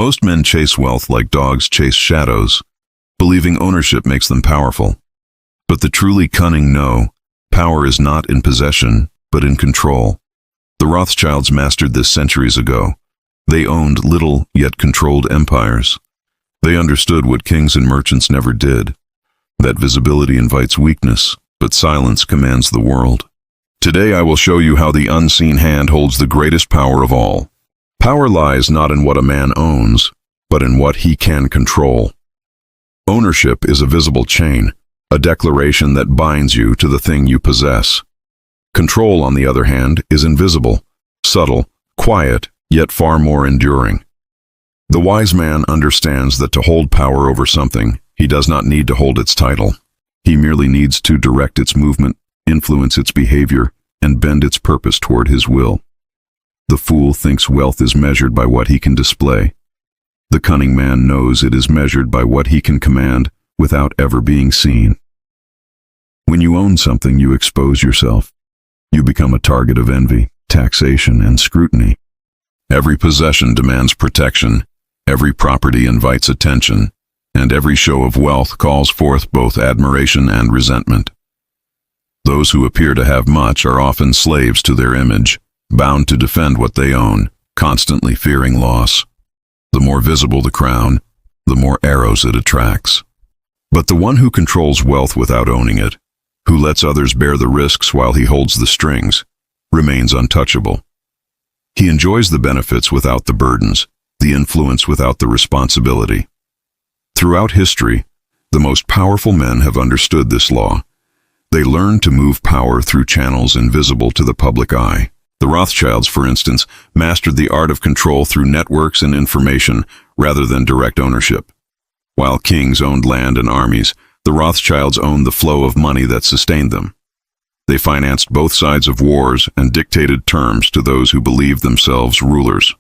Most men chase wealth like dogs chase shadows, believing ownership makes them powerful. But the truly cunning know, power is not in possession, but in control. The Rothschilds mastered this centuries ago. They owned little, yet controlled empires. They understood what kings and merchants never did, that visibility invites weakness, but silence commands the world. Today I will show you how the unseen hand holds the greatest power of all. Power lies not in what a man owns, but in what he can control. Ownership is a visible chain, a declaration that binds you to the thing you possess. Control, on the other hand, is invisible, subtle, quiet, yet far more enduring. The wise man understands that to hold power over something, he does not need to hold its title. He merely needs to direct its movement, influence its behavior, and bend its purpose toward his will. The fool thinks wealth is measured by what he can display. The cunning man knows it is measured by what he can command without ever being seen. When you own something, you expose yourself. You become a target of envy, taxation, and scrutiny. Every possession demands protection, every property invites attention, and every show of wealth calls forth both admiration and resentment. Those who appear to have much are often slaves to their image, bound to defend what they own, constantly fearing loss. The more visible the crown, the more arrows it attracts. But the one who controls wealth without owning it, who lets others bear the risks while he holds the strings, remains untouchable. He enjoys the benefits without the burdens, the influence without the responsibility. Throughout history, the most powerful men have understood this law. They learned to move power through channels invisible to the public eye. The Rothschilds, for instance, mastered the art of control through networks and information rather than direct ownership. While kings owned land and armies, the Rothschilds owned the flow of money that sustained them. They financed both sides of wars and dictated terms to those who believed themselves rulers.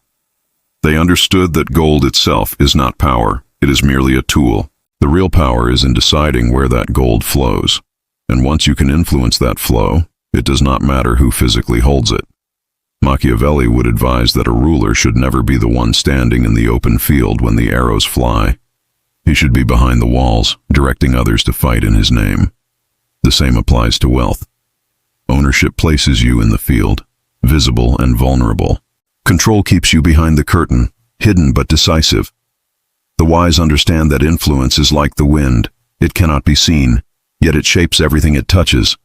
They understood that gold itself is not power, it is merely a tool. The real power is in deciding where that gold flows. And once you can influence that flow, it does not matter who physically holds it. Machiavelli would advise that a ruler should never be the one standing in the open field when the arrows fly. He should be behind the walls, directing others to fight in his name. The same applies to wealth. Ownership places you in the field, visible and vulnerable. Control keeps you behind the curtain, hidden but decisive. The wise understand that influence is like the wind. It cannot be seen, yet it shapes everything it touches.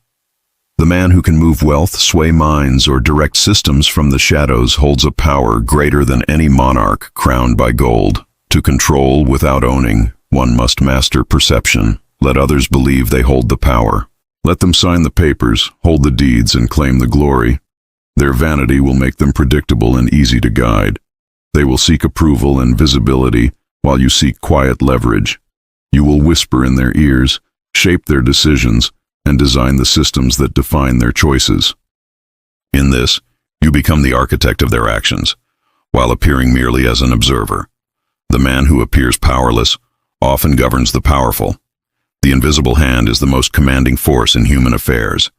The man who can move wealth, sway minds, or direct systems from the shadows holds a power greater than any monarch crowned by gold. To control without owning, one must master perception. Let others believe they hold the power. Let them sign the papers, hold the deeds, and claim the glory. Their vanity will make them predictable and easy to guide. They will seek approval and visibility, while you seek quiet leverage. You will whisper in their ears, shape their decisions, and design the systems that define their choices. In this, you become the architect of their actions, while appearing merely as an observer. The man who appears powerless often governs the powerful. The invisible hand is the most commanding force in human affairs.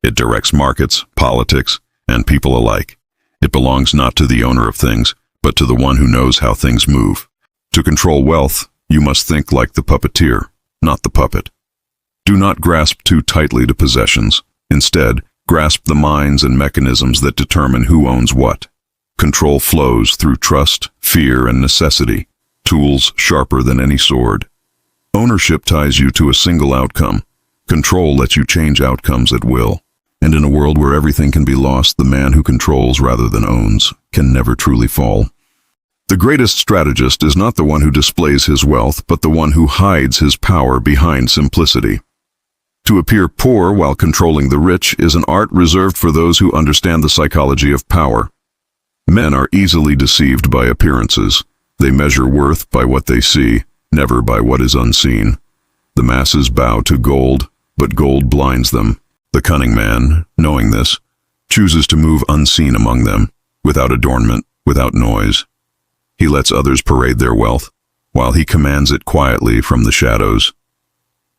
It directs markets, politics, and people alike. It belongs not to the owner of things, but to the one who knows how things move. To control wealth, you must think like the puppeteer, not the puppet. Do not grasp too tightly to possessions. Instead, grasp the minds and mechanisms that determine who owns what. Control flows through trust, fear, and necessity, tools sharper than any sword. Ownership ties you to a single outcome. Control lets you change outcomes at will. And in a world where everything can be lost, the man who controls rather than owns can never truly fall. The greatest strategist is not the one who displays his wealth, but the one who hides his power behind simplicity. To appear poor while controlling the rich is an art reserved for those who understand the psychology of power. Men are easily deceived by appearances. They measure worth by what they see, never by what is unseen. The masses bow to gold, but gold blinds them. The cunning man, knowing this, chooses to move unseen among them, without adornment, without noise. He lets others parade their wealth, while he commands it quietly from the shadows.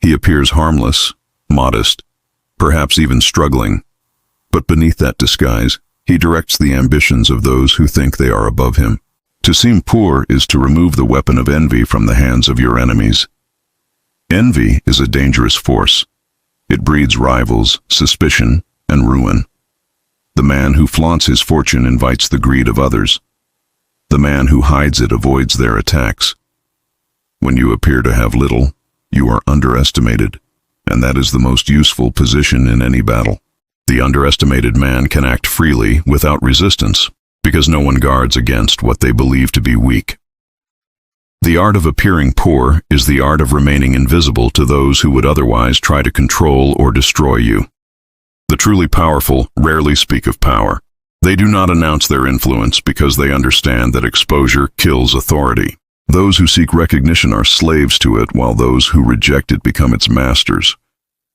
He appears harmless, modest, perhaps even struggling. But beneath that disguise, he directs the ambitions of those who think they are above him. To seem poor is to remove the weapon of envy from the hands of your enemies. Envy is a dangerous force. It breeds rivals, suspicion, and ruin. The man who flaunts his fortune invites the greed of others. The man who hides it avoids their attacks. When you appear to have little, you are underestimated, and that is the most useful position in any battle. The underestimated man can act freely without resistance, because no one guards against what they believe to be weak. The art of appearing poor is the art of remaining invisible to those who would otherwise try to control or destroy you. The truly powerful rarely speak of power. They do not announce their influence because they understand that exposure kills authority. Those who seek recognition are slaves to it, while those who reject it become its masters.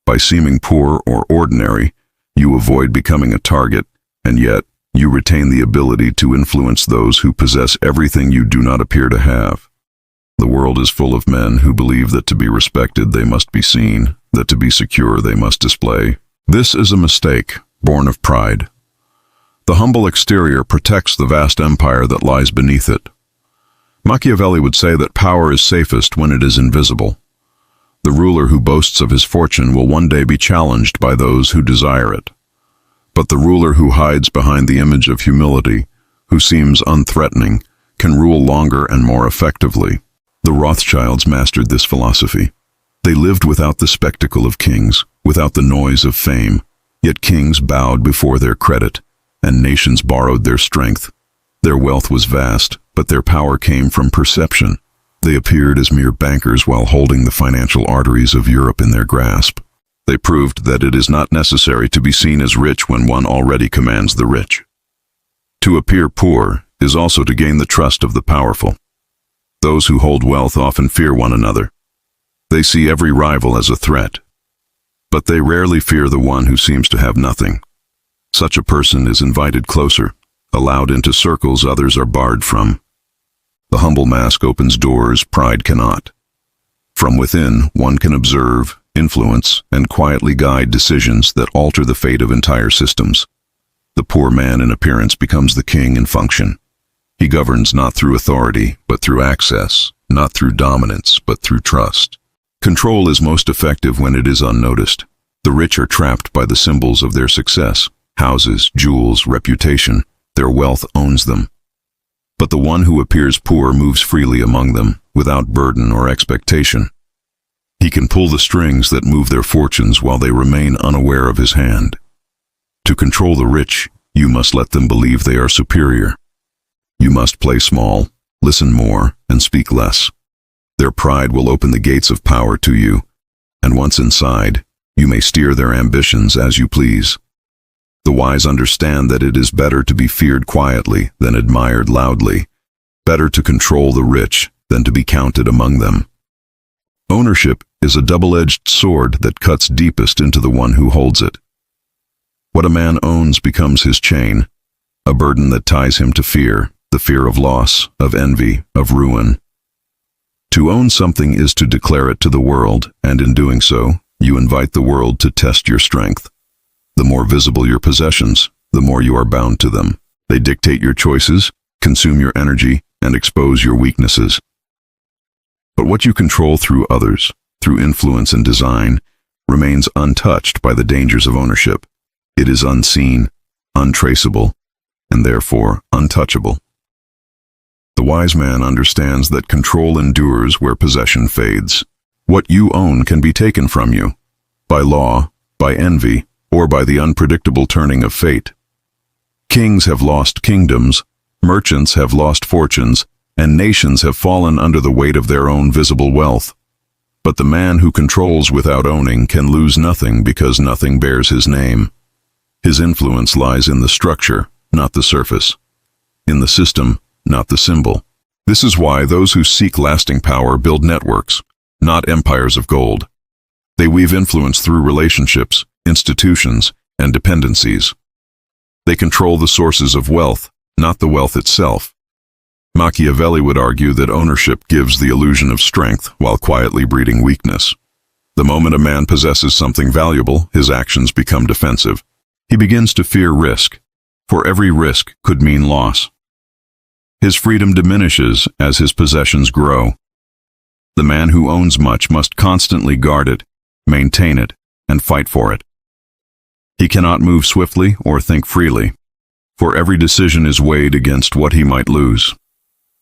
By seeming poor or ordinary, you avoid becoming a target, and yet you retain the ability to influence those who possess everything you do not appear to have. The world is full of men who believe that to be respected they must be seen, that to be secure they must display. This is a mistake, born of pride. The humble exterior protects the vast empire that lies beneath it. Machiavelli would say that power is safest when it is invisible. The ruler who boasts of his fortune will one day be challenged by those who desire it. But the ruler who hides behind the image of humility, who seems unthreatening, can rule longer and more effectively. The Rothschilds mastered this philosophy. They lived without the spectacle of kings, without the noise of fame, yet kings bowed before their credit, and nations borrowed their strength. Their wealth was vast, but their power came from perception. They appeared as mere bankers while holding the financial arteries of Europe in their grasp. They proved that it is not necessary to be seen as rich when one already commands the rich. To appear poor is also to gain the trust of the powerful. Those who hold wealth often fear one another. They see every rival as a threat, but they rarely fear the one who seems to have nothing. Such a person is invited closer, allowed into circles others are barred from. The humble mask opens doors pride cannot. From within, one can observe, influence, and quietly guide decisions that alter the fate of entire systems. The poor man in appearance becomes the king in function. He governs not through authority, but through access, not through dominance, but through trust. Control is most effective when it is unnoticed. The rich are trapped by the symbols of their success: houses, jewels, reputation. Their wealth owns them. But the one who appears poor moves freely among them, without burden or expectation. He can pull the strings that move their fortunes while they remain unaware of his hand. To control the rich, you must let them believe they are superior. You must play small, listen more, and speak less. Their pride will open the gates of power to you, and once inside, you may steer their ambitions as you please. The wise understand that it is better to be feared quietly than admired loudly, better to control the rich than to be counted among them. Ownership is a double-edged sword that cuts deepest into the one who holds it. What a man owns becomes his chain, a burden that ties him to fear, the fear of loss, of envy, of ruin. To own something is to declare it to the world, and in doing so, you invite the world to test your strength. The more visible your possessions, the more you are bound to them. They dictate your choices, consume your energy, and expose your weaknesses. But what you control through others, through influence and design, remains untouched by the dangers of ownership. It is unseen, untraceable, and therefore untouchable. The wise man understands that control endures where possession fades. What you own can be taken from you, by law, by envy, or by the unpredictable turning of fate. Kings have lost kingdoms, merchants have lost fortunes, and nations have fallen under the weight of their own visible wealth. But the man who controls without owning can lose nothing because nothing bears his name. His influence lies in the structure, not the surface. In the system, not the symbol. This is why those who seek lasting power build networks, not empires of gold. They weave influence through relationships, institutions, and dependencies. They control the sources of wealth, not the wealth itself. Machiavelli would argue that ownership gives the illusion of strength while quietly breeding weakness. The moment a man possesses something valuable, his actions become defensive. He begins to fear risk, for every risk could mean loss. His freedom diminishes as his possessions grow. The man who owns much must constantly guard it, maintain it, and fight for it. He cannot move swiftly or think freely, for every decision is weighed against what he might lose.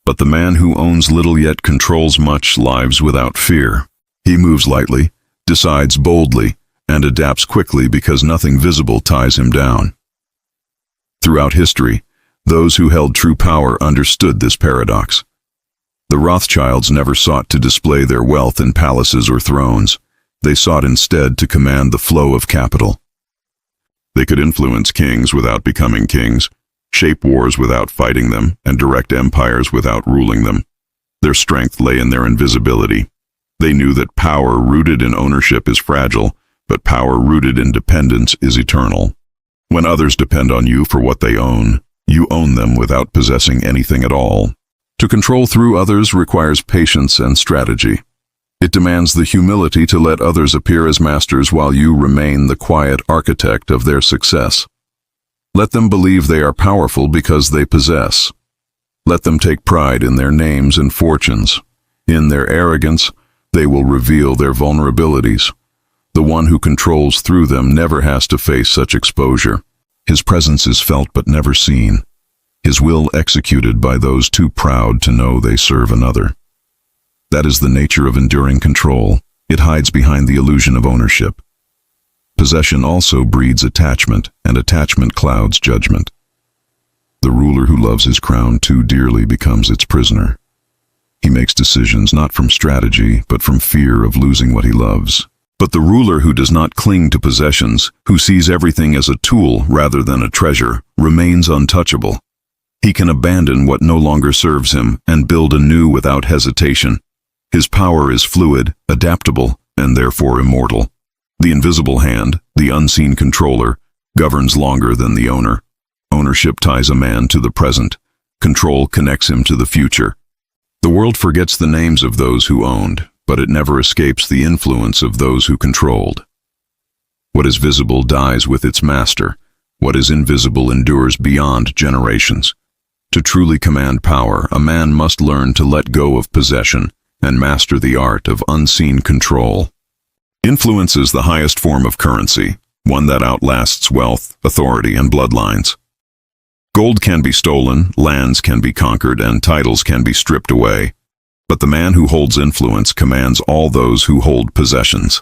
But the man who owns little yet controls much lives without fear. He moves lightly, decides boldly, and adapts quickly because nothing visible ties him down. Throughout history, those who held true power understood this paradox. The Rothschilds never sought to display their wealth in palaces or thrones. They sought instead to command the flow of capital. They could influence kings without becoming kings, shape wars without fighting them, and direct empires without ruling them. Their strength lay in their invisibility. They knew that power rooted in ownership is fragile, but power rooted in dependence is eternal. When others depend on you for what they own, you own them without possessing anything at all. To control through others requires patience and strategy. It demands the humility to let others appear as masters while you remain the quiet architect of their success. Let them believe they are powerful because they possess. Let them take pride in their names and fortunes. In their arrogance, they will reveal their vulnerabilities. The one who controls through them never has to face such exposure. His presence is felt but never seen. His will executed by those too proud to know they serve another. That is the nature of enduring control. It hides behind the illusion of ownership. Possession also breeds attachment, and attachment clouds judgment. The ruler who loves his crown too dearly becomes its prisoner. He makes decisions not from strategy, but from fear of losing what he loves. But the ruler who does not cling to possessions, who sees everything as a tool rather than a treasure, remains untouchable. He can abandon what no longer serves him and build anew without hesitation. His power is fluid, adaptable, and therefore immortal. The invisible hand, the unseen controller, governs longer than the owner. Ownership ties a man to the present. Control connects him to the future. The world forgets the names of those who owned, but it never escapes the influence of those who controlled. What is visible dies with its master. What is invisible endures beyond generations. To truly command power, a man must learn to let go of possession and master the art of unseen control. Influence is the highest form of currency, one that outlasts wealth, authority, and bloodlines. Gold can be stolen, lands can be conquered, and titles can be stripped away. But the man who holds influence commands all those who hold possessions.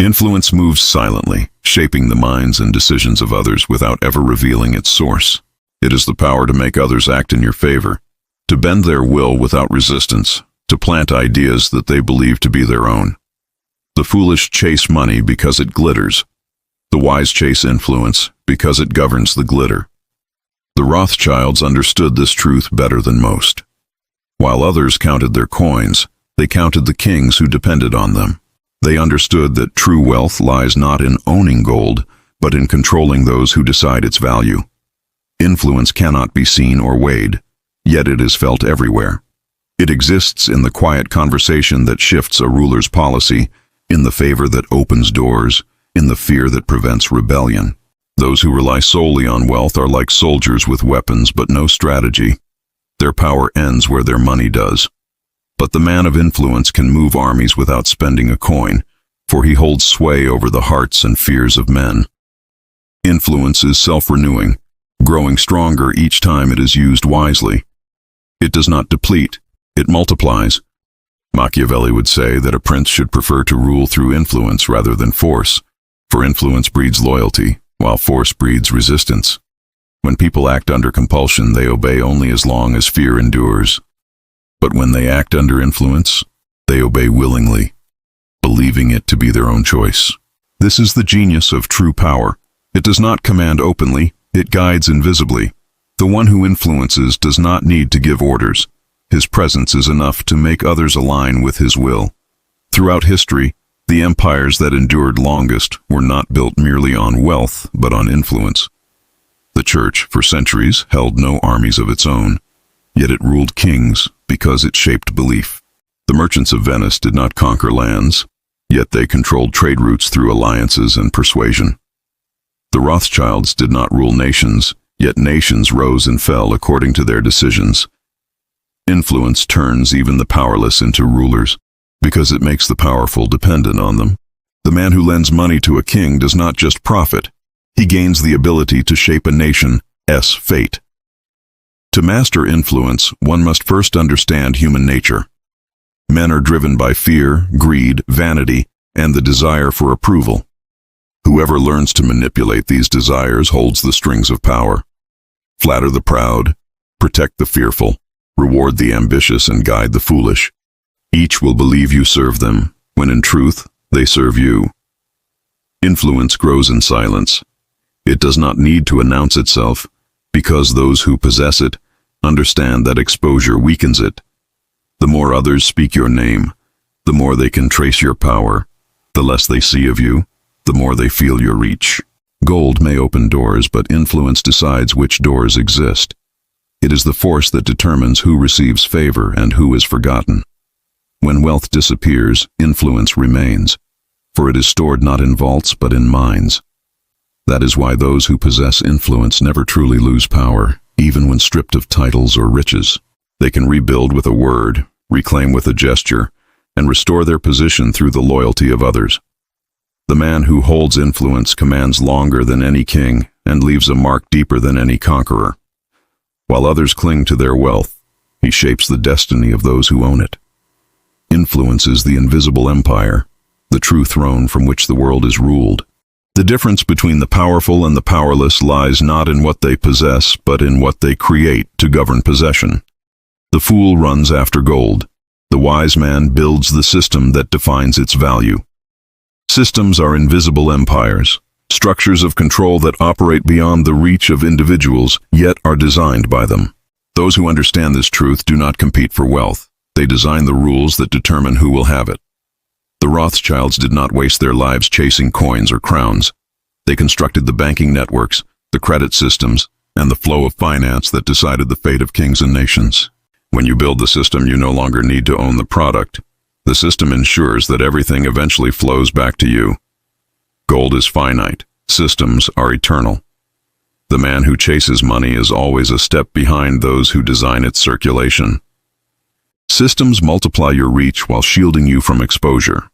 Influence moves silently, shaping the minds and decisions of others without ever revealing its source. It is the power to make others act in your favor, to bend their will without resistance, to plant ideas that they believe to be their own. The foolish chase money because it glitters. The wise chase influence because it governs the glitter. The Rothschilds understood this truth better than most. While others counted their coins, they counted the kings who depended on them. They understood that true wealth lies not in owning gold, but in controlling those who decide its value. Influence cannot be seen or weighed, yet it is felt everywhere. It exists in the quiet conversation that shifts a ruler's policy, in the favor that opens doors, in the fear that prevents rebellion. Those who rely solely on wealth are like soldiers with weapons but no strategy. Their power ends where their money does. But the man of influence can move armies without spending a coin, for he holds sway over the hearts and fears of men. Influence is self-renewing, growing stronger each time it is used wisely. It does not deplete, it multiplies. Machiavelli would say that a prince should prefer to rule through influence rather than force, for influence breeds loyalty, while force breeds resistance. When people act under compulsion, they obey only as long as fear endures. But when they act under influence, they obey willingly, believing it to be their own choice. This is the genius of true power. It does not command openly, it guides invisibly. The one who influences does not need to give orders. His presence is enough to make others align with his will. Throughout history, the empires that endured longest were not built merely on wealth, but on influence. The church, for centuries, held no armies of its own, yet it ruled kings because it shaped belief. The merchants of Venice did not conquer lands, yet they controlled trade routes through alliances and persuasion. The Rothschilds did not rule nations, Yet nations rose and fell according to their decisions. Influence turns even the powerless into rulers, because it makes the powerful dependent on them. The man who lends money to a king does not just profit, he gains the ability to shape a nation's fate. To master influence, one must first understand human nature. Men are driven by fear, greed, vanity, and the desire for approval. Whoever learns to manipulate these desires holds the strings of power. Flatter the proud, protect the fearful, reward the ambitious, and guide the foolish. Each will believe you serve them, when in truth, they serve you. Influence grows in silence. It does not need to announce itself, because those who possess it understand that exposure weakens it. The more others speak your name, the more they can trace your power. The less they see of you, the more they feel your reach. Gold may open doors, but influence decides which doors exist. It is the force that determines who receives favor and who is forgotten. When wealth disappears, influence remains, for it is stored not in vaults but in minds. That is why those who possess influence never truly lose power, even when stripped of titles or riches. They can rebuild with a word, reclaim with a gesture, and restore their position through the loyalty of others. The man who holds influence commands longer than any king and leaves a mark deeper than any conqueror. While others cling to their wealth, he shapes the destiny of those who own it. Influence is the invisible empire, the true throne from which the world is ruled. The difference between the powerful and the powerless lies not in what they possess, but in what they create to govern possession. The fool runs after gold. The wise man builds the system that defines its value. Systems are invisible empires, structures of control that operate beyond the reach of individuals, yet are designed by them. Those who understand this truth do not compete for wealth. They design the rules that determine who will have it. The Rothschilds did not waste their lives chasing coins or crowns. They constructed the banking networks, the credit systems, and the flow of finance that decided the fate of kings and nations. When you build the system, you no longer need to own the product. The system ensures that everything eventually flows back to you. Gold is finite. Systems are eternal. The man who chases money is always a step behind those who design its circulation. Systems multiply your reach while shielding you from exposure.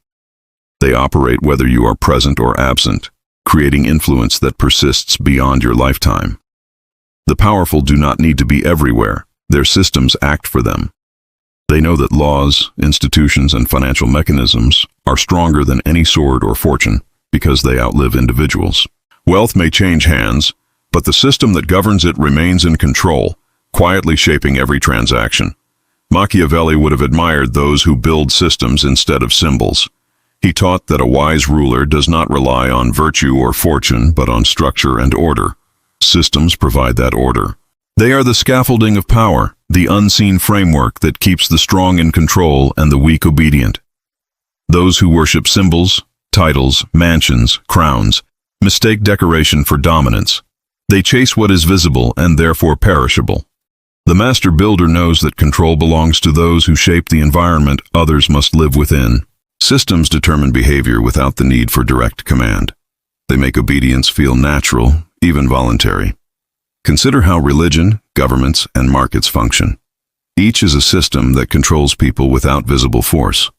They operate whether you are present or absent, creating influence that persists beyond your lifetime. The powerful do not need to be everywhere. Their systems act for them. They know that laws, institutions, and financial mechanisms are stronger than any sword or fortune because they outlive individuals. Wealth may change hands, but the system that governs it remains in control, quietly shaping every transaction. Machiavelli would have admired those who build systems instead of symbols. He taught that a wise ruler does not rely on virtue or fortune, but on structure and order. Systems provide that order. They are the scaffolding of power, the unseen framework that keeps the strong in control and the weak obedient. Those who worship symbols, titles, mansions, crowns, mistake decoration for dominance. They chase what is visible and therefore perishable. The master builder knows that control belongs to those who shape the environment others must live within. Systems determine behavior without the need for direct command. They make obedience feel natural, even voluntary. Consider how religion, governments, and markets function. Each is a system that controls people without visible force.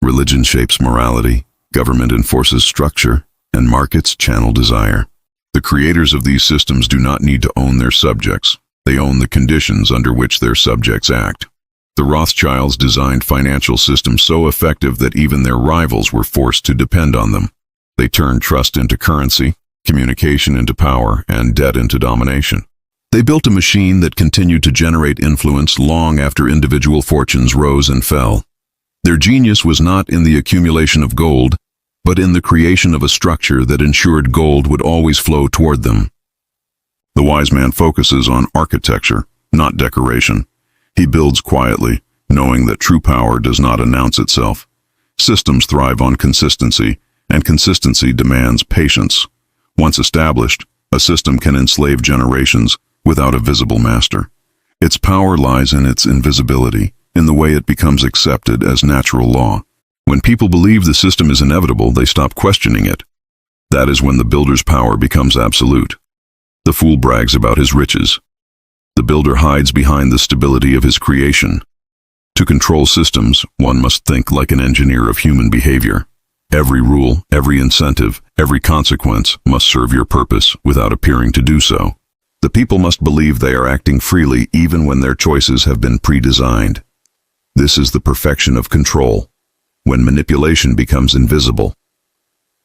Religion shapes morality, government enforces structure, and markets channel desire. The creators of these systems do not need to own their subjects. They own the conditions under which their subjects act. The Rothschilds designed financial systems so effective that even their rivals were forced to depend on them. They turned trust into currency, communication into power, and debt into domination. They built a machine that continued to generate influence long after individual fortunes rose and fell. Their genius was not in the accumulation of gold, but in the creation of a structure that ensured gold would always flow toward them. The wise man focuses on architecture, not decoration. He builds quietly, knowing that true power does not announce itself. Systems thrive on consistency, and consistency demands patience. Once established, a system can enslave generations without a visible master. Its power lies in its invisibility, in the way it becomes accepted as natural law. When people believe the system is inevitable, they stop questioning it. That is when the builder's power becomes absolute. The fool brags about his riches. The builder hides behind the stability of his creation. To control systems, one must think like an engineer of human behavior. Every rule, every incentive, every consequence must serve your purpose without appearing to do so. The people must believe they are acting freely even when their choices have been pre-designed. This is the perfection of control, when manipulation becomes invisible.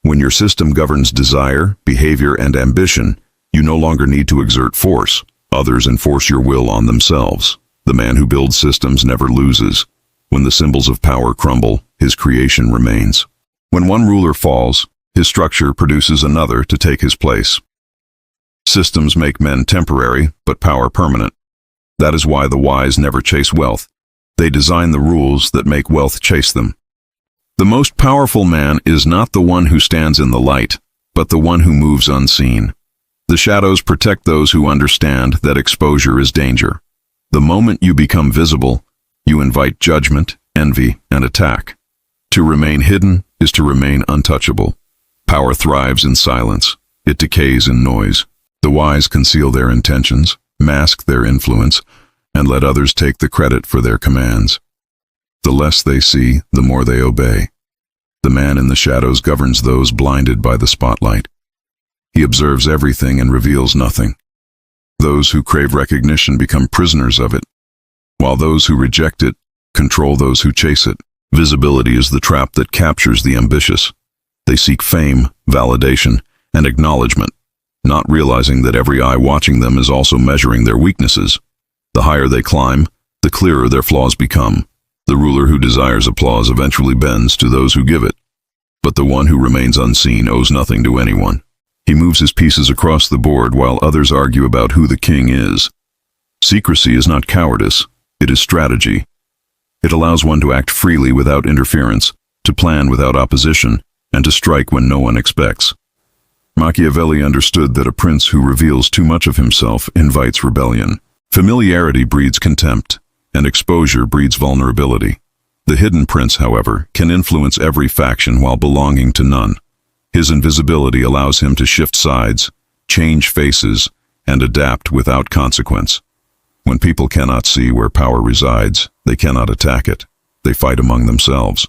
When your system governs desire, behavior, and ambition, you no longer need to exert force. Others enforce your will on themselves. The man who builds systems never loses. When the symbols of power crumble, his creation remains. When one ruler falls, his structure produces another to take his place. Systems make men temporary, but power permanent. That is why the wise never chase wealth. They design the rules that make wealth chase them. The most powerful man is not the one who stands in the light, but the one who moves unseen. The shadows protect those who understand that exposure is danger. The moment you become visible, you invite judgment, envy, and attack. To remain hidden is to remain untouchable. Power thrives in silence. It decays in noise. The wise conceal their intentions, mask their influence, and let others take the credit for their commands. The less they see, the more they obey. The man in the shadows governs those blinded by the spotlight. He observes everything and reveals nothing. Those who crave recognition become prisoners of it, while those who reject it control those who chase it. Visibility is the trap that captures the ambitious. They seek fame, validation, and acknowledgement, not realizing that every eye watching them is also measuring their weaknesses. The higher they climb, the clearer their flaws become. The ruler who desires applause eventually bends to those who give it, but the one who remains unseen owes nothing to anyone. He moves his pieces across the board while others argue about who the king is. Secrecy is not cowardice, it is strategy. It allows one to act freely without interference, to plan without opposition, and to strike when no one expects. Machiavelli understood that a prince who reveals too much of himself invites rebellion. Familiarity breeds contempt, and exposure breeds vulnerability. The hidden prince, however, can influence every faction while belonging to none. His invisibility allows him to shift sides, change faces, and adapt without consequence. When people cannot see where power resides, they cannot attack it. They fight among themselves,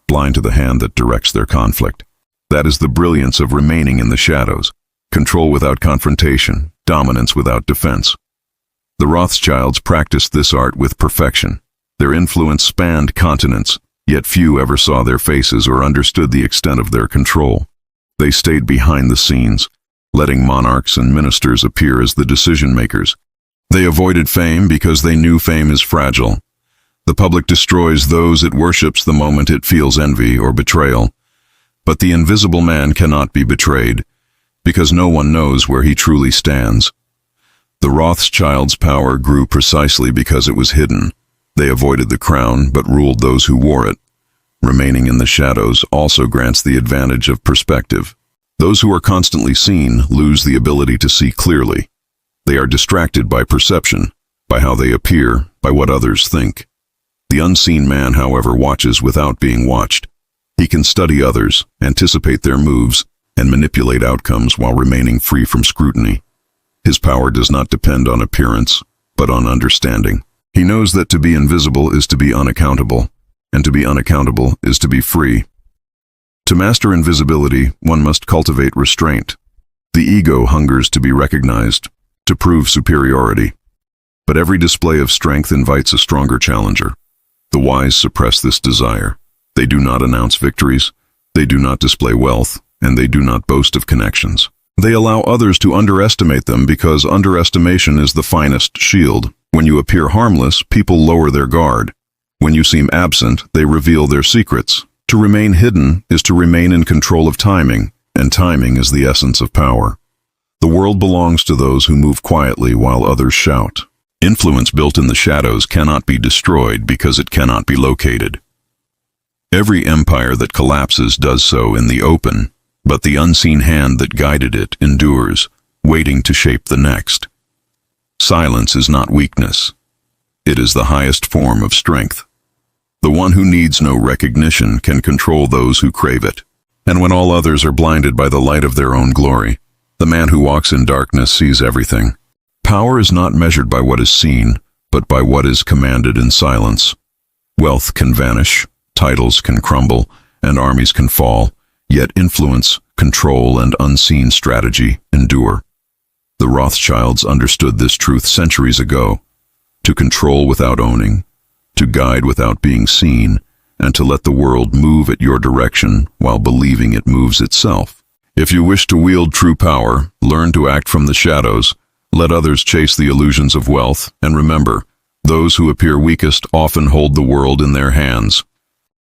blind to the hand that directs their conflict. That is the brilliance of remaining in the shadows. Control without confrontation, dominance without defense. The Rothschilds practiced this art with perfection. Their influence spanned continents, yet few ever saw their faces or understood the extent of their control. They stayed behind the scenes, letting monarchs and ministers appear as the decision-makers. They avoided fame because they knew fame is fragile. The public destroys those it worships the moment it feels envy or betrayal. But the invisible man cannot be betrayed, because no one knows where he truly stands. The Rothschilds' power grew precisely because it was hidden. They avoided the crown, but ruled those who wore it. Remaining in the shadows also grants the advantage of perspective. Those who are constantly seen lose the ability to see clearly. They are distracted by perception, by how they appear, by what others think. The unseen man, however, watches without being watched. He can study others, anticipate their moves, and manipulate outcomes while remaining free from scrutiny. His power does not depend on appearance, but on understanding. He knows that to be invisible is to be unaccountable, and to be unaccountable is to be free. To master invisibility, one must cultivate restraint. The ego hungers to be recognized, to prove superiority. But every display of strength invites a stronger challenger. The wise suppress this desire. They do not announce victories, they do not display wealth, and they do not boast of connections. They allow others to underestimate them because underestimation is the finest shield. When you appear harmless, people lower their guard. When you seem absent, they reveal their secrets. To remain hidden is to remain in control of timing, and timing is the essence of power. The world belongs to those who move quietly while others shout. Influence built in the shadows cannot be destroyed because it cannot be located. Every empire that collapses does so in the open, but the unseen hand that guided it endures, waiting to shape the next. Silence is not weakness. It is the highest form of strength. The one who needs no recognition can control those who crave it. And when all others are blinded by the light of their own glory, The man who walks in darkness sees everything. Power is not measured by what is seen, but by what is commanded in silence. Wealth can vanish, titles can crumble, and armies can fall, yet influence, control, and unseen strategy endure. The Rothschilds understood this truth centuries ago: to control without owning, to guide without being seen, and to let the world move at your direction while believing it moves itself. If you wish to wield true power, learn to act from the shadows, let others chase the illusions of wealth, and remember, those who appear weakest often hold the world in their hands.